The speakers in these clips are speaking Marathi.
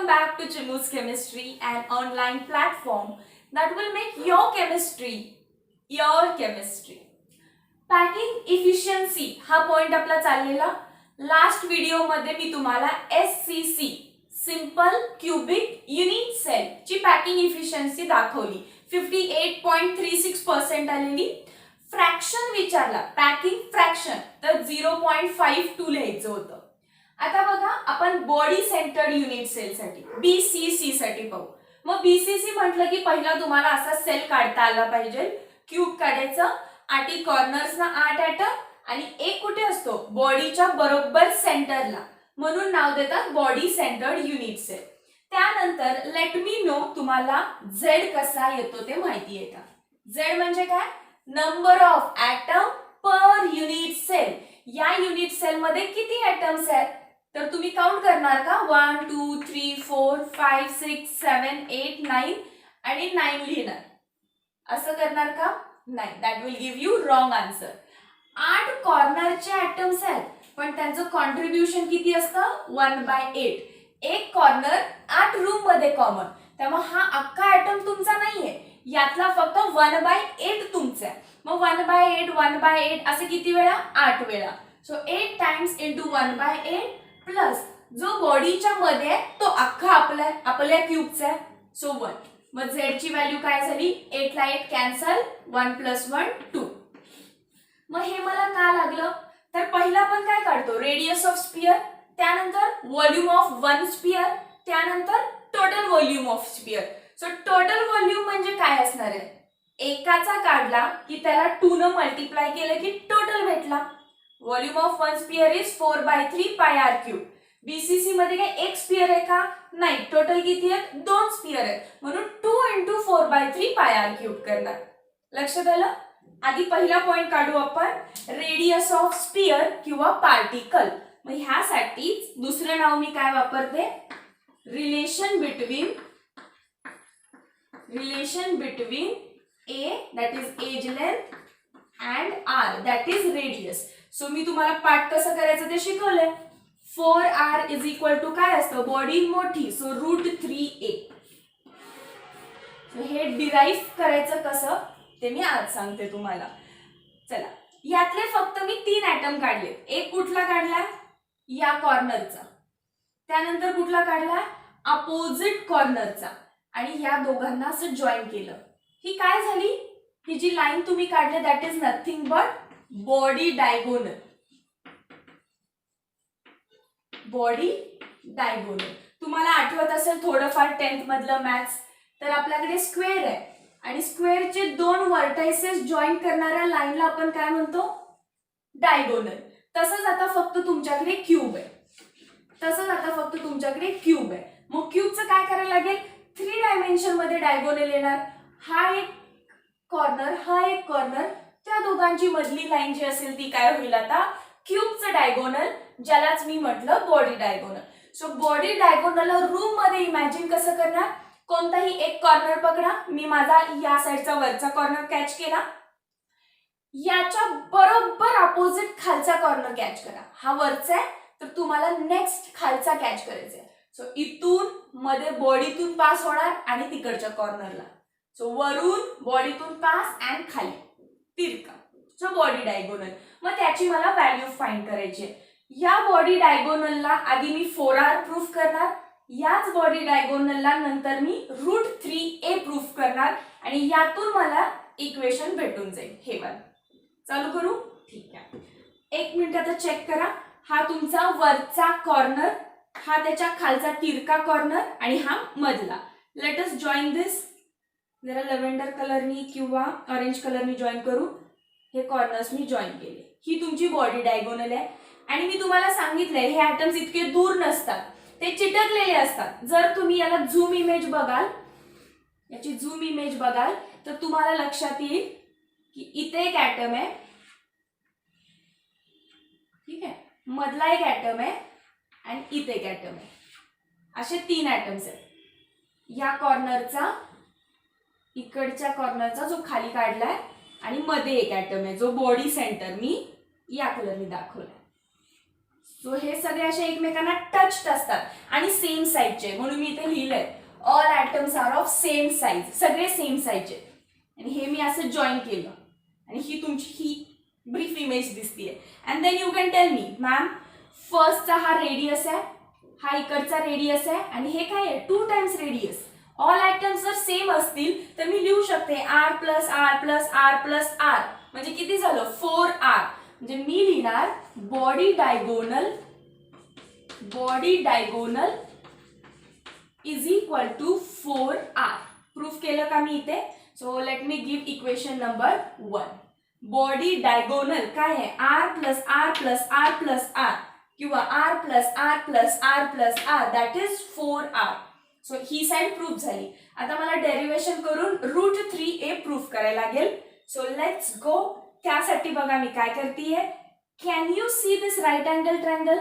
Welcome back to Chimu's Chemistry, an online platform that will make your chemistry your chemistry. Packing efficiency हा पॉइंट आपला चाललेला. लास्ट व्हिडिओ मध्ये मी तुम्हाला SCC simple cubic unit cell ची पॅकिंग इफिशियन्सी दाखवली. 58.36% आलेली. फ्रॅक्शन विचारला, पॅकिंग फ्रॅक्शन, तर 0.52 लिहायचं होतं. आता बघा आपण बॉडी सेंटर्ड युनिट सेल साठी BCC साठी पाहू. मग BCC म्हटलं की पहिला तुम्हाला असा सेल काढता आला पाहिजे. क्यूब काढायचं, आठी कॉर्नर्स ना 8 ॲटम आणि एक कुठे असतो बॉडीच्या बरोबर सेंटरला, म्हणून नाव देतात बॉडी सेंटर्ड युनिट सेल. त्यानंतर लेट मी नो तुम्हाला Z कसा येतो ते माहिती आहे का? Z म्हणजे काय? Number of atom per unit cell. या युनिट सेल मध्ये किती ॲटम्स आहेत तर तुम्ही काउंट करणार का? 1 2 3 4 5 6 7 8 9 आणि 9 लिहिणार. असं करणार का? नाही, that will give you wrong answer. 8 कॉर्नरचे ॲटम्स आहेत पण त्यांचं कॉन्ट्रीब्युशन किती असतं? 1/8. एक कॉर्नर 8 रूम मध्ये कॉमन, त्यामुळे हा अख्खा ॲटम तुमचा नाहीये, यातला फक्त 1/8 तुमचा आहे. मग 1/8 1/8 असे किती वेळा? 8 वेळा. सो 8 टाइम्स इंटू 1/8 प्लस जो बॉडीच्या मध्ये आहे तो अख्खा आपल्या क्यूबचा आहे, सो 1. मग Z ची व्हॅल्यू काय झाली? 8 ला 8 कॅन्सल, 1 + 1 2. मग हे मला का लागलं तर पहिला आपण काय काढतो? रेडियस ऑफ स्पियर, त्यानंतर व्हॉल्यूम ऑफ वन स्पियर, त्यानंतर total volume of sphere. So total volume म्हणजे काय असणार आहे? एकाचा काढला की त्याला 2 न मल्टिप्लाय केलं की टोटल भेटला. Volume of one sphere is 4/3 πr³. BCC मध्ये काय एक स्पियर आहे का? नाही, टोटल किती आहेत? 2 स्पियर आहेत, म्हणून 2 × 4/3 πr³ करणार. लक्षात आलं? आधी पहिला पॉइंट काढू आपण, रेडियस ऑफ स्पियर किंवा पार्टिकल. मग ह्यासाठी दुसरं नाव मी काय वापरते? Relation between A that is edge length and R that is radius. So मी तुम्हाला पार्ट कसं करायचं ते शिकवलंय. 4R = काय असतं? बॉडी मोठी, सो √3A. हे डिराइव्ह करायचं कसं ते मी आज सांगते तुम्हाला. चला, यातले फक्त मी 3 ॲटम काढले. एक कुठला काढला? या कॉर्नरचा. त्यानंतर कुठला काढला? अपोजिट कॉर्नरचा. आणि या दोघांना असं जॉईन केलं. ही काय झाली? ही जी लाईन तुम्ही काढली that is nothing but body diagonal. तुम्हाला आठवत असेल थोडंफार 10th मधलं मॅथ्स, तर आपल्याकडे स्क्वेअर आहे आणि स्क्वेअरचे 2 व्हर्टायसेस जॉईन करणाऱ्या लाईनला आपण काय म्हणतो? डायगोनल. तसंच आता फक्त तुमच्याकडे क्यूब आहे. मग क्यूबचं काय करायला लागेल? 3 डायमेन्शन मध्ये डायगोनल येणार. हा एक कॉर्नर, त्या दोघांची मधली लाईन जी असेल ती काय होईल आता? क्यूबचं डायगोनल, ज्यालाच मी म्हटलं बॉडी डायगोनल. सो बॉडी डायगोनलला रूम मध्ये इमॅजिन कसं करणार? कोणताही एक कॉर्नर पकडा. मी माझा या साईडचा वरचा कॉर्नर कॅच केला, याच्या बरोबर अपोजिट खालचा कॉर्नर कॅच करा. हा वरचा आहे तर तुम्हाला नेक्स्ट खालचा कॅच करायचा आहे. सो इथून मध्ये बॉडीतून पास होणार आणि तिकडच्या कॉर्नरला. सो वरून बॉडीतून पास अँड खाली तिरका, सो बॉडी डायगोनल. मग त्याची मला व्हॅल्यू फाइंड करायची. या बॉडी डायगोनलला आधी मी 4R प्रूफ करणार, याच बॉडी डायगोनलला नंतर मी √3A प्रूफ करणार आणि यातून मला इक्वेशन भेटून जाईल. हे वाला चालू करू? ठीक आहे, 1 मिनिट आता चेक करा. हा तुमचा वरचा कॉर्नर, हा त्याच्या खालचा तिरका कॉर्नर आणि हा मधला. लेट अस जॉईन दिस. जरा लव्हेंडर कलरनी किंवा ऑरेंज कलरनी जॉईन करू. हे कॉर्नर्स मी जॉईन केले. ही तुमची बॉडी डायगोनल आहे आणि मी तुम्हाला सांगितलंय हे ॲटम्स इतके दूर नसतात, ते चिटकलेले असतात. जर तुम्ही याला झूम इमेज बघाल तर तुम्हाला लक्षात येईल की इथे एक ॲटम आहे, ठीक आहे, मधला एक ॲटम आहे आणि इथे एक ॲटम आहे. असे 3 ॲटम्स आहेत. या कॉर्नरचा, इकडच्या कॉर्नरचा जो खाली काढलाय आणि मध्ये एक ॲटम आहे जो बॉडी सेंटर मी या कलरने दाखवलाय. सो हे सगळे असे एकमेकांना टच्ड असतात आणि सेम साईजचे, म्हणून मी इथे लिहिलंय all atoms are of same size, सगळे सेम साईजचे. आणि हे मी असं जॉईन केलं आणि ही तुमची ही ब्रीफ इमेज दिसतीये. And then you can tell me ma'am फर्स्टचा हा रेडियस आहे, हा इकडचा रेडियस आहे आणि हे काय आहे 2 टाइम्स रेडियस. ऑल ॲटम्स जर सेम असतील तर मी लिहू शकते R plus R plus R plus R, म्हणजे किती झालं 4r. म्हणजे मी लिहिणार body diagonal is equal to 4r. Proof केलं का मी इथे? So let me give equation number 1. Body diagonal काय आहे R plus R plus R plus R किंवा R plus R plus R plus R, that is 4r. So he side proof झाली. आता मला डेरिव्हेशन करून √3a प्रूफ करायला लागेल. So let's go. त्यासाठी बघा मी काय करतेय. Can you see this right angle triangle?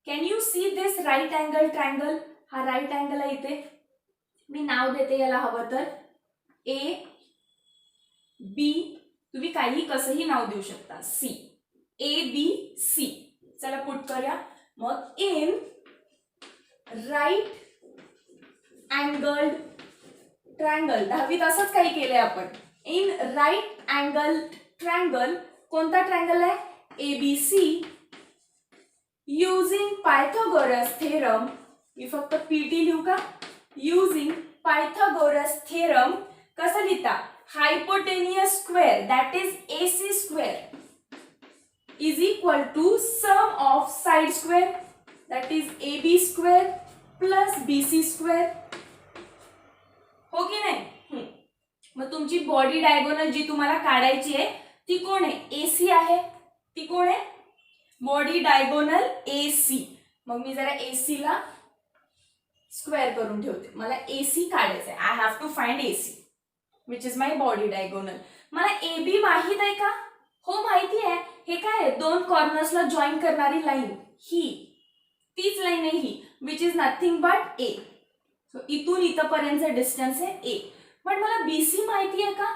Can you see this right angle triangle? हा राईट अँगल आहे इथे. मी नाव देते याला हवं तर ए बी, तुम्ही काही कसंही नाव देऊ शकता. C, A B C. चला पुट करूया. मग इन राईट अँगल्ड ट्रायंगल, 10वीत असंच काही केलंय आपण. इन राईट अँगल ट्रायंगल, कोणता ट्रायंगल आहे ABC, युजिंग पायथागोरस थेरम. मी फक्त PT लिहू का? Using Pythagoras theorem. कसं लिहिता? Hypotenuse square that is AC square is equal to sum of side square that is AB square plus BC square. हो की नाही? मग तुमची बॉडी डायगोनल जी तुम्हाला काढायची आहे ती कोण आहे? AC आहे. ती कोण आहे? Body diagonal AC. मग मी जरा AC ला स्क्वेअर करून ठेवते. मला AC काढायचं आहे. I have to find AC which is my body diagonal. मला AB माहित आहे का? हो माहिती आहे. हे काय आहे? 2 कॉर्नर्सला जॉईन करणारी लाईन, ही तीच लाईन आहे ही, which is nothing but A. So इथून इथपर्यंतचं डिस्टन्स आहे A. पण मला BC माहिती आहे का?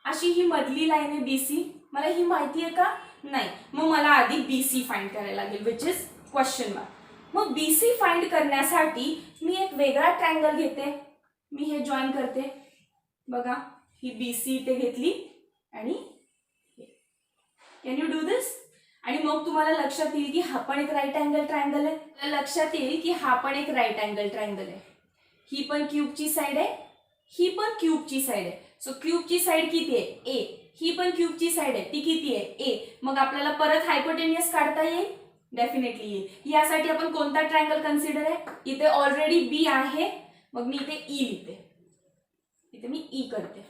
अशी ही मधली लाईन आहे BC, मला ही माहिती आहे का? नाही. मग मला आधी BC फाइंड करायला लागेल विच इज क्वेश्चन मार्क. मग BC फाइंड करण्यासाठी मी एक वेगळा ट्रायंगल घेते. मी हे जॉईन करते. बघा ही BC इथे घेतली आणि कॅन यू डू दिस? आणि मग तुम्हाला लक्षात येईल की हा पण एक राईट अँगल ट्रायंगल आहे. लक्षात येईल की हा पण एक राईट अँगल ट्रायंगल आहे. ही पण क्यूबची साइड आहे, ही पण क्यूबची साइड आहे. सो क्यूबची साइड किती आहे? A. ही पण क्यूबची साइड आहे, ती किती आहे? A. मग आपल्याला परत हायपोटेनियस काढता येईल? डेफिनेटली येईल. यासाठी आपण कोणता ट्रायंगल कन्सिडर आहे? इथे ऑलरेडी B आहे, मग मी इथे E लिहिते. इथे मी E करते.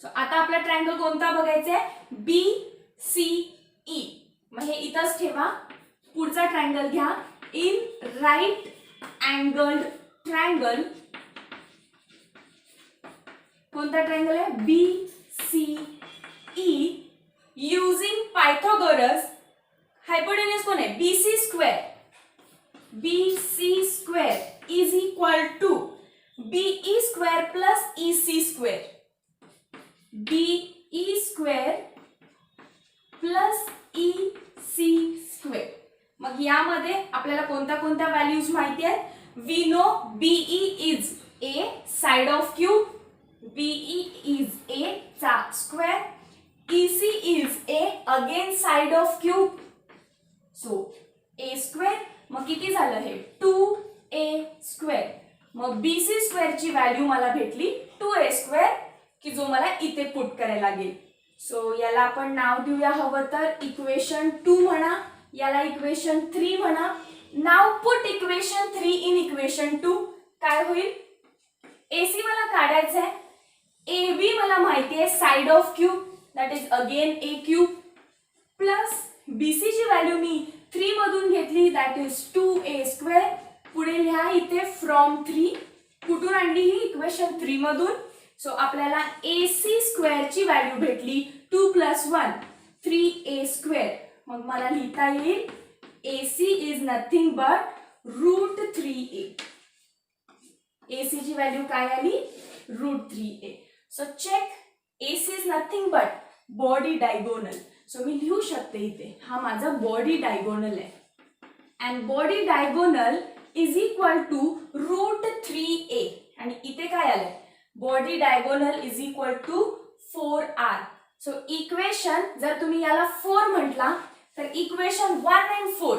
सो आता आपला ट्रायंगल कोणता बघायचा आहे? BCE. मग हे इथंच ठेवा. पुढचा ट्रायंगल घ्या. इन राईट अँगल्ड ट्रायंगल, कोणता ट्रायंगल आहे? BCE using Pythagoras. हायपोटेनियस कोण आहे? BC square. BC square is equal to BE square plus EC square. BE square plus EC square. मग यामध्ये आपल्याला कोणत्या कोणत्या व्हॅल्यूज माहिती आहेत? We know BE is A side of cube, BE is A चा square, EC is A again side of cube. So A square. मग किती झालं हे? 2A square. मग BC स्क्वेअरची व्हॅल्यू मला भेटली 2A स्क्वेअर, की जो मला इथे पुट करायला लागेल. सो याला आपण नाव देऊया हवं तर इक्वेशन 2 म्हणा, याला इक्वेशन 3 म्हणा. नाव पुट इक्वेशन 3 इन इक्वेशन 2. काय होईल? AC मला काढायचं आहे. AB मला माहिती आहे side of cube that is again A cube plus BC ची व्हॅल्यू मी 3 मधून घेतली दॅट इज 2A स्क्वेअर. पुढे लिहा इथे फ्रॉम 3. कुठून आणली ही? इक्वेशन 3 मधून. सो आपल्याला AC स्क्वेअरची व्हॅल्यू भेटली 2 + 1 3A स्क्वेअर. मग मला लिहिता येईल AC is nothing but √3A. AC ची व्हॅल्यू काय आली? √3A. So check AC is nothing but body diagonal. So मी लिहू शकते इथे हा माझा बॉडी डायगोनल आहे and body diagonal is equal to √3a आणि इथे काय आलंय body diagonal is equal to 4r. So equation जर तुम्ही याला 4 म्हटला तर equation 1 and 4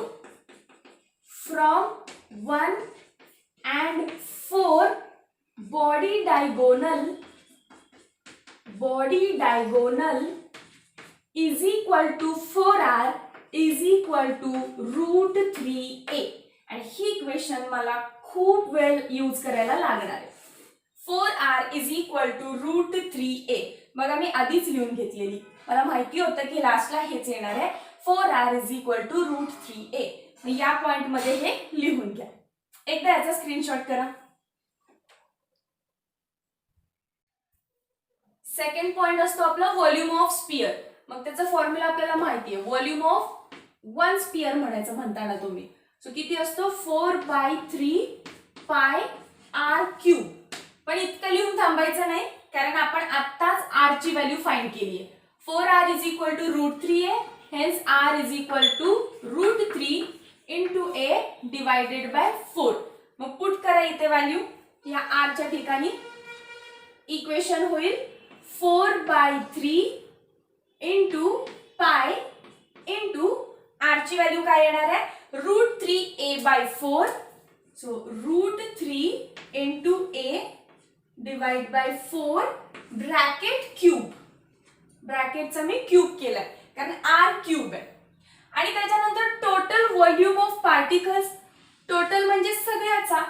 from 1 and 4 body diagonal is equal to 4r is equal to √3a आणि ही इक्वेशन मला खूप वेळ यूज करायला लागणार आहे. 4r is equal to √3a बघा मी आधीच लिहून घेतलेली मला माहिती होतं की लास्टला हेच येणार आहे 4r is equal to √3a. या पॉइंट मध्ये हे लिहून घ्या. एकदा याचा स्क्रीनशॉट करा. सेकंड पॉइंट असतो आपला व्हॉल्यूम ऑफ स्पियर. मग त्याचा फॉर्म्युला आपल्याला माहिती आहे व्हॉल्यूम ऑफ वन स्पियर म्हणायचं म्हणताना तुम्ही. सो किती असतो 4/3 पाय r क्यूब. पण इतकं लिहून थांबायचं नाही कारण आपण आत्ताच r ची व्हॅल्यू फाइंड केली आहे. 4r is equal to √3a hence r is equal to √3 into a divided by 4. मग पुट करा इथे व्हॅल्यू या r च्या ठिकाणी. इक्वेशन होईल 4/3 into पाय into r ची व्हॅल्यू काय येणार आहे √3a/4. So √3 into a divide by 4 bracket cube. ब्रॅकेटचा मी क्यूब केलाय कारण r क्यूब आहे. आणि त्याच्यानंतर total volume of particles. Total म्हणजे सगळ्याचा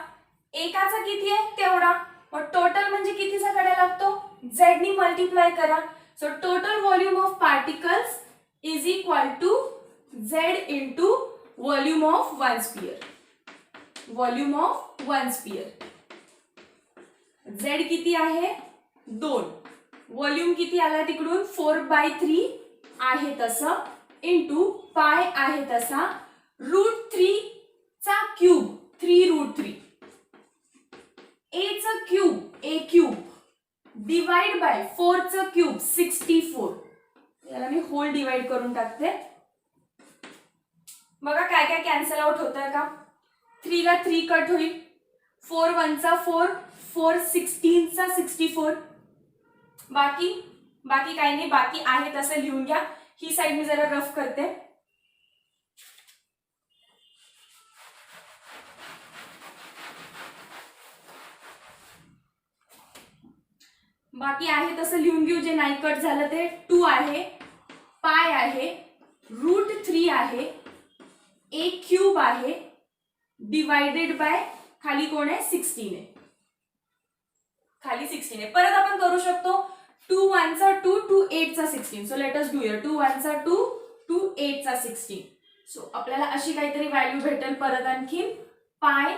एकाचा किती आहे तेवढा. मग टोटल म्हणजे कितीचा काढायला लागतो z नी मल्टिप्लाय करा. So total volume of particles is equal to z into volume of one sphere. Volume of one sphere z किती आहे 2. व्हॉल्यूम किती आला तिकडून 4/3 आहे तसं इंटू पाय आहे तसा √3 चा क्यूब 3√3 a चा cube a cube divide by 4 चा क्यूब 64. याला मी होल डिवाइड करून टाकते. बघा काय काय कॅन्सल आउट होतंय का. 3 ला 3 कट होईल 4 1 चा 4 4 16 चा 64. बाकी काही नाही बाकी आहे तसं लिहून घ्या. ही साइड मी जरा रफ करते. बाकी आहे तसं लिहून घेऊ. जे नाही कट झालं ते 2 आहे पाय आहे √3 आहे a क्यूब आहे डिवाइडेड बाय खाली कोण आहे 16 आहे. खाली 16 आहे. परत आपण करू शकतो 2 1 चा 2 2 8 चा 16. So let us do here 2 1 चा 2 2 8 चा 16. सो आपल्याला अशी काहीतरी व्हॅल्यू भेटेल. परत आणखी पाय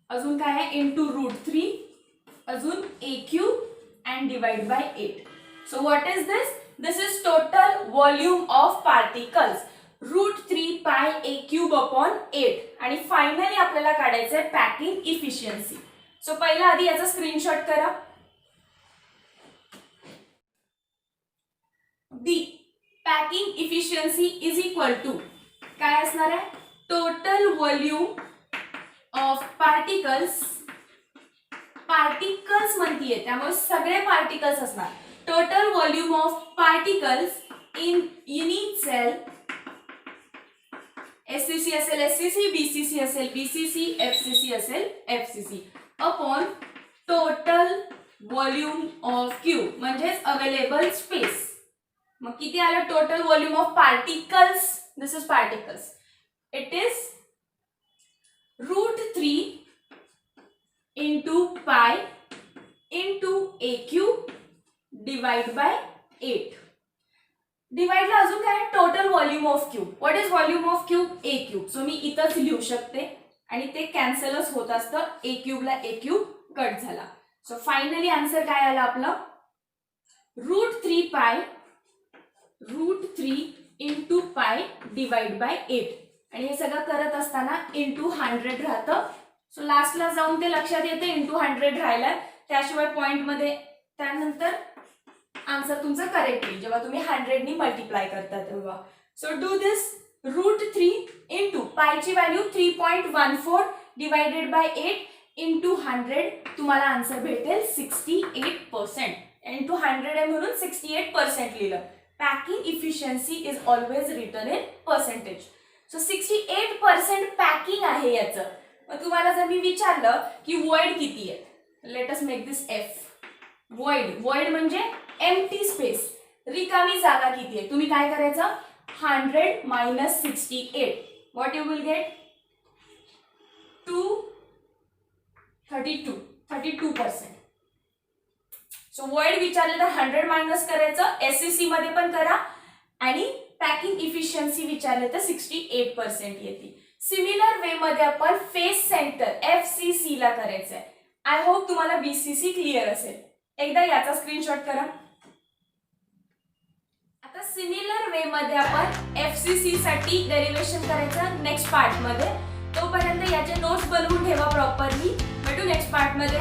अजून काय आहे इंटू √3 अजून a cube and divide by 8. So what is this? This is total volume of particles √3 pi a cube upon 8. आणि फायनली आपल्याला काढायचं आहे पॅकिंग इफिशियन्सी. सो पहिला आधी याचा स्क्रीनशॉट करा. The packing efficiency is equal to काय असणार आहे total volume of particles. Particles म्हणतीये त्यामुळे सगळे पार्टिकल्स असणार. Total volume of particles in unit cell. SCC असेल एससीसी बीसीसी असेल बीसीसी एफसीसी असेल FCC upon total volume of cube म्हणजेच अवेलेबल स्पेस. मग किती आलं total volume of particles. This is particles. It is √3 into pi into a cube divide by 8. Divide ला अजून काय total volume of cube. What is volume of cube a cube. So मी इथंच लिहू शकते आणि ते कॅन्सलच होत असतं. a क्यूब ला a क्यूब कट झाला. सो फायनली आन्सर काय आला आपला √3 पाय √3 इंटू पाय डिवाइड बाय 8. आणि हे सगळं करत असताना इंटू 100 राहतं. सो लास्टला जाऊन ते लक्षात येते इंटू 100 राहिला त्याशिवाय पॉइंट मध्ये त्यानंतर आन्सर तुमचं करेक्ट येईल जेव्हा तुम्ही 100 नी मल्टिप्लाय करता तेव्हा. So do this. √3 इंटू पायची व्हॅल्यू 3.14 डिवायडेड बाय 8 इंटू 100 तुम्हाला आन्सर भेटेल 68%. इंटू 100 आहे म्हणून 68% लिहिलं. Packing efficiency is always written in percentage. So 68% packing आहे याचं. मग तुम्हाला जर मी विचारलं की वॉइड किती आहे, लेट अस मेक दिस एफ. वॉइड म्हणजे एम्प्टी स्पेस, रिकामी जागा किती आहे. तुम्ही काय करायचं, 100 minus 68. What you will get? 32%. So void विचारले तर 100 मायनस करायचं, SCC मध्ये पण करा, आणि पॅकिंग इफिशियन्सी विचारले तर 68% येते. सिमिलर वे मध्ये आपण फेस सेंटर FCC ला करायचंय. आय होप तुम्हाला BCC क्लिअर असेल. एकदा याचा स्क्रीनशॉट करा. आता सिमिलर वे मध्ये आपण FCC साठी डेरिव्हेशन करायचं नेक्स्ट पार्ट मध्ये. तोपर्यंत याचे नोट्स बनवून ठेवा प्रॉपरली. भेटू नेक्स्ट पार्ट मध्ये.